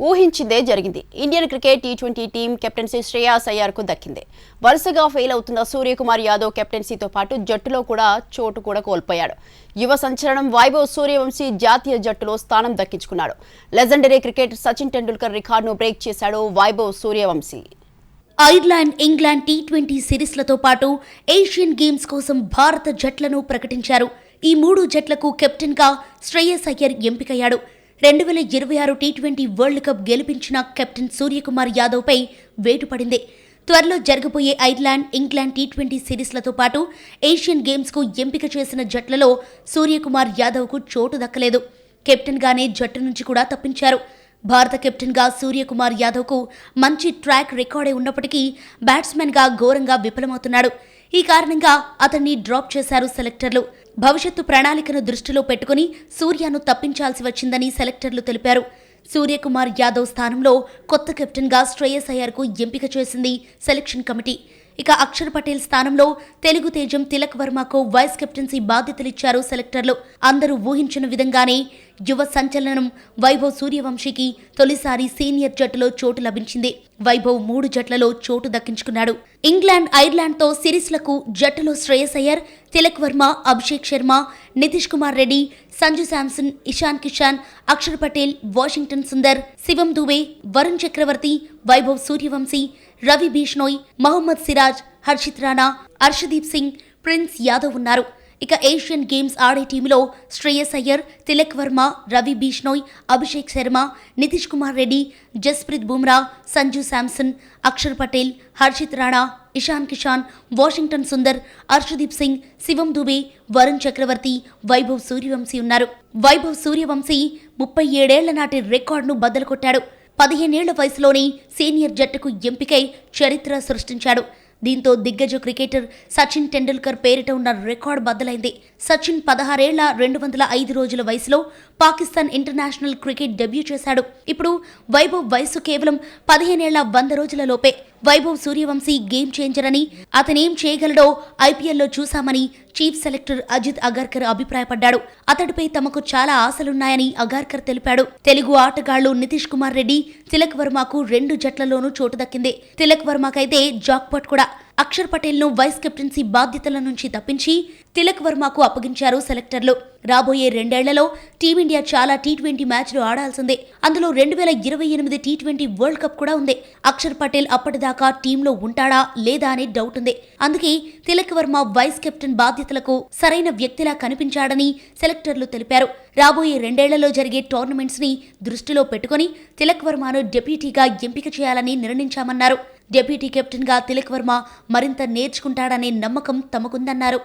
ఊహించిందే జరిగింది. Indian cricket టీ20 team captaincy Shreyas అయ్యర్కు దక్కింది. వరుసగా ఫెయిల్ అవుతున్న సూర్యకుమార్ యాదవ్ కెప్టెన్సీతో పాటు జట్టులో కూడా చోటు కోల్పోయాడు. యువ సంచలనం వైభవ్ సూర్యవంశీ జాతీయ జట్టులో స్థానం దక్కించుకున్నాడు. లెజెండరీ క్రికెటర్ సచిన్ టెండూల్కర్ రికార్డును బ్రేక్ చేశాడు వైభవ్ సూర్యవంశీ. ఐర్లాండ్, ఇంగ్లాండ్ టీ20 సిరీస్లతో పాటు ఏషియన్ గేమ్స్ కోసం భారత జట్లను ప్రకటించారు. ఈ 3 జట్లకు కెప్టెన్గా శ్రేయస్ అయ్యర్ ఎంపికయ్యాడు. 2026 టీ20 వరల్డ్ కప్ గెలిపించిన కెప్టెన్ సూర్యకుమార్ యాదవ్పై వేటు పడింది. త్వరలో జరగబోయే ఐర్లాండ్, ఇంగ్లాండ్ టీ20 సిరీస్లతో పాటు ఏషియన్ గేమ్స్కు ఎంపిక చేసిన జట్లలో సూర్యకుమార్ యాదవ్కు చోటు దక్కలేదు. కెప్టెన్గానే జట్టు నుంచి కూడా తప్పించారు. భారత కెప్టెన్గా సూర్యకుమార్ యాదవ్కు మంచి ట్రాక్ రికార్డే ఉన్నప్పటికీ బ్యాట్స్మెన్గా ఘోరంగా విఫలమవుతున్నాడు. ఈ కారణంగా అతన్ని డ్రాప్ చేశారు సెలెక్టర్లు. భవిష్యత్తు ప్రణాళికను దృష్టిలో పెట్టుకుని సూర్యను తప్పించాల్సి వచ్చిందని సెలెక్టర్లు తెలిపారు. సూర్యకుమార్ యాదవ్ స్థానంలో కొత్త కెప్టెన్గా శ్రేయస్ అయ్యర్కు ఎంపిక చేసింది సెలెక్షన్ కమిటీ. ఇక అక్షర్ పటేల్ స్థానంలో తెలుగు తేజం తిలక్ వర్మకు వైస్ కెప్టెన్సీ బాధ్యతలిచ్చారు సెలెక్టర్లు. అందరూ ఊహించిన విధంగానే యువ సంచలనం వైభవ్ సూర్యవంశీకి తొలిసారి సీనియర్ జట్టులో చోటు లభించింది. వైభవ్ 3 జట్లలో చోటు దక్కించుకున్నాడు. ఇంగ్లాండ్, ఐర్లాండ్తో సిరీస్లకు జట్టులో శ్రేయస్ అయ్యర్, తిలక్ వర్మ, అభిషేక్ శర్మ, నితీష్ కుమార్ రెడ్డి, సంజు శాంసన్, ఇషాన్ కిషాన్, అక్షర్ పటేల్, వాషింగ్టన్ సుందర్, శివం దుబే, వరుణ్ చక్రవర్తి, వైభవ్ సూర్యవంశీ, రవి బిష్నోయ్, మహమ్మద్ సిరాజ్, హర్షిత్ రాణా, అర్షదీప్ సింగ్, ప్రిన్స్ యాదవ్ ఉన్నారు. ఇక ఏషియన్ గేమ్స్ ఆడే టీంలో శ్రేయస్ అయ్యర్, తిలక్ వర్మ, రవి బిష్నోయ్, అభిషేక్ శర్మ, నితీష్ కుమార్ రెడ్డి, జస్ప్రీత్ బుమ్రా, సంజు శాంసన్, అక్షర్ పటేల్, హర్షిత్ రాణా, ఇషాన్ కిషాన్, వాషింగ్టన్ సుందర్, అర్షదీప్ సింగ్, శివం దుబే, వరుణ్ చక్రవర్తి, వైభవ్ సూర్యవంశీ ఉన్నారు. వైభవ్ సూర్యవంశీ 37 ఏళ్ల నాటి రికార్డును బద్దలు కొట్టాడు. 15 ఏళ్ల వయసులోనే సీనియర్ జట్టుకు ఎంపికై చరిత్ర సృష్టించాడు. దీంతో దిగ్గజ క్రికెటర్ సచిన్ టెండూల్కర్ పేరిట ఉన్న రికార్డు బద్దలైంది. సచిన్ 16 ఏళ్ల 205 రోజుల వయసులో పాకిస్తాన్ ఇంటర్నేషనల్ క్రికెట్ డెబ్యూ చేశాడు. ఇప్పుడు వైభవ్ వయసు కేవలం 15 ఏళ్ల 100 రోజుల లోపే. వైభవ్ సూర్యవంశీ గేమ్ చేంజర్ అని, అతనేం చేయగలడో ఐపీఎల్లో చూశామని చీఫ్ సెలెక్టర్ అజిత్ అగర్కర్ అభిప్రాయపడ్డాడు. అతడిపై తమకు చాలా ఆశలున్నాయని అగర్కర్ తెలిపాడు. తెలుగు ఆటగాళ్లు నితీష్ కుమార్ రెడ్డి, తిలక్ వర్మకు 2 జట్లలోనూ చోటు దక్కింది. తిలక్ వర్మకైతే జాక్పాట్ కూడా. అక్షర్ పటేల్ను వైస్ కెప్టెన్సీ బాధ్యతల నుంచి తప్పించి తిలక్ వర్మకు అప్పగించారు సెలెక్టర్లు. రాబోయే 2 ఏళ్లలో టీమిండియా చాలా టీ20 మ్యాచ్లు ఆడాల్సిందే. అందులో 2028 టీ20 వరల్డ్ కప్ కూడా ఉంది. అక్షర్ పటేల్ అప్పటిదాకా టీంలో ఉంటాడా లేదా అనే డౌట్ ఉంది. అందుకే తిలక్ వర్మ వైస్ కెప్టెన్ బాధ్యతలకు సరైన వ్యక్తిలా కనిపించాడని సెలెక్టర్లు తెలిపారు. రాబోయే 2 ఏళ్లలో జరిగే టోర్నమెంట్స్ ని దృష్టిలో పెట్టుకుని తిలక్ వర్మను డెప్యూటీగా ఎంపిక చేయాలని నిర్ణయించామన్నారు. డెప్యూటీ కెప్టెన్గా తిలక్ వర్మ మరింత నేర్చుకుంటాడనే నమ్మకం తమకుందన్నారు.